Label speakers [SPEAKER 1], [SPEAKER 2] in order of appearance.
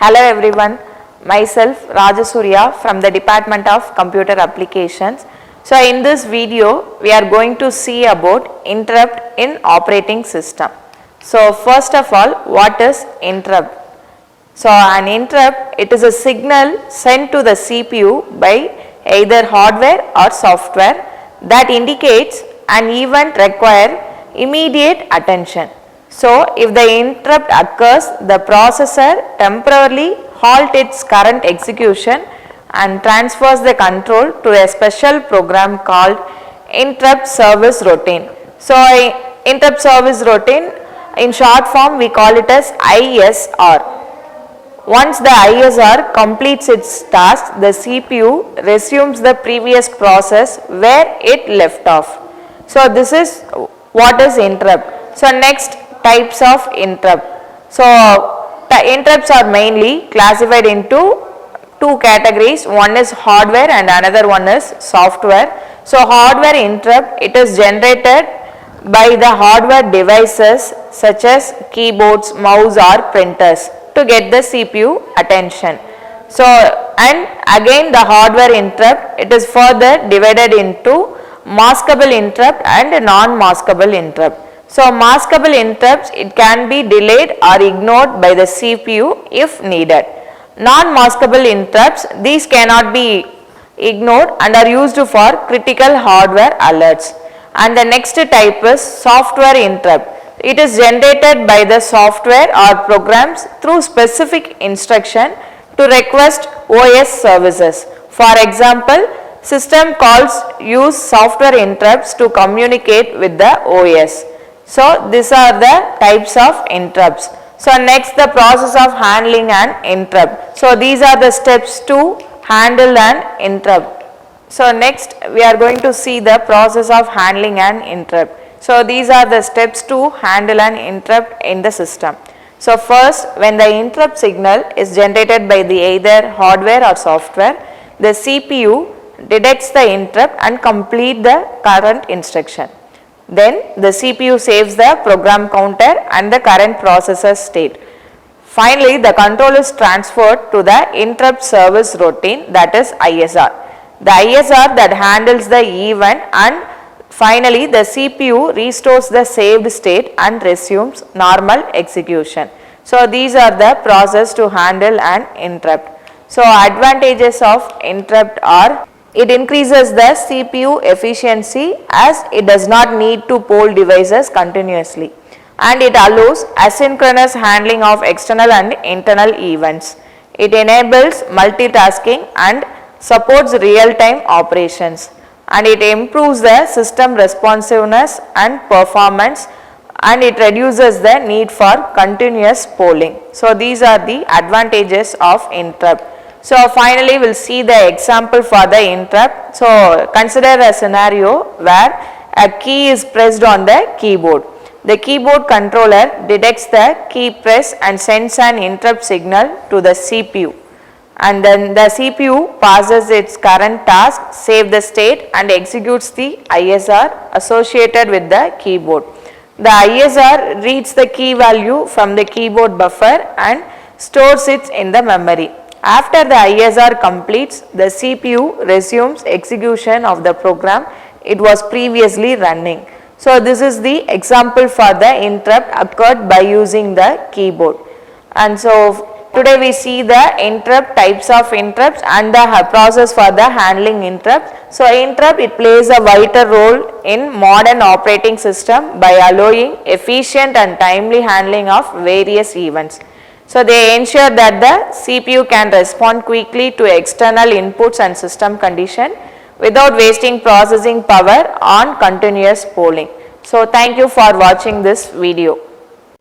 [SPEAKER 1] Hello everyone, myself Soorya from the Department of Computer Applications. So in this video, we are going to see about interrupt in operating system. So first of all, what is interrupt? So an interrupt, it is a signal sent to the CPU by either hardware or software that indicates an event require immediate attention. So if the interrupt occurs, the processor temporarily halts its current execution and transfers the control to a special program called interrupt service routine. So interrupt service routine, in short form we call it as ISR. Once the ISR completes its task, the CPU resumes the previous process where it left off. So this is what is interrupt. So next, types of interrupt. So the interrupts are mainly classified into two categories. One is hardware and another one is software. So hardware interrupt, it is generated by the hardware devices such as keyboards, mouse or printers to get the CPU attention. So and again the hardware interrupt, it is further divided into maskable interrupt and non-maskable interrupt. So maskable interrupts, it can be delayed or ignored by the CPU if needed. Non-maskable interrupts, these cannot be ignored and are used for critical hardware alerts. And the next type is software interrupt. It is generated by the software or programs through specific instruction to request OS services. For example, system calls use software interrupts to communicate with the OS. So these are the types of interrupts. So next, the process of handling an interrupt. So these are the steps to handle an interrupt. So next we are going to see the process of handling an interrupt. So these are the steps to handle an interrupt in the system. So first, when the interrupt signal is generated by the either hardware or software, the CPU detects the interrupt and complete the current instruction. Then the CPU saves the program counter and the current processor state. Finally, the control is transferred to the interrupt service routine, that is ISR. The ISR that handles the event, and finally the CPU restores the saved state and resumes normal execution. So these are the process to handle an interrupt. So advantages of interrupt are: it increases the CPU efficiency as it does not need to poll devices continuously, and it allows asynchronous handling of external and internal events. It enables multitasking and supports real-time operations, and it improves the system responsiveness and performance, and it reduces the need for continuous polling. So these are the advantages of interrupt. So finally we will see the example for the interrupt. So consider a scenario where a key is pressed on the keyboard. The keyboard controller detects the key press and sends an interrupt signal to the CPU, and then the CPU passes its current task, save the state and executes the ISR associated with the keyboard. The ISR reads the key value from the keyboard buffer and stores it in the memory. After the ISR completes, the CPU resumes execution of the program it was previously running. So this is the example for the interrupt occurred by using the keyboard. And so today we see the interrupt, types of interrupts and the process for the handling interrupt. So interrupt, it plays a vital role in modern operating system by allowing efficient and timely handling of various events. So they ensure that the CPU can respond quickly to external inputs and system condition without wasting processing power on continuous polling. So thank you for watching this video.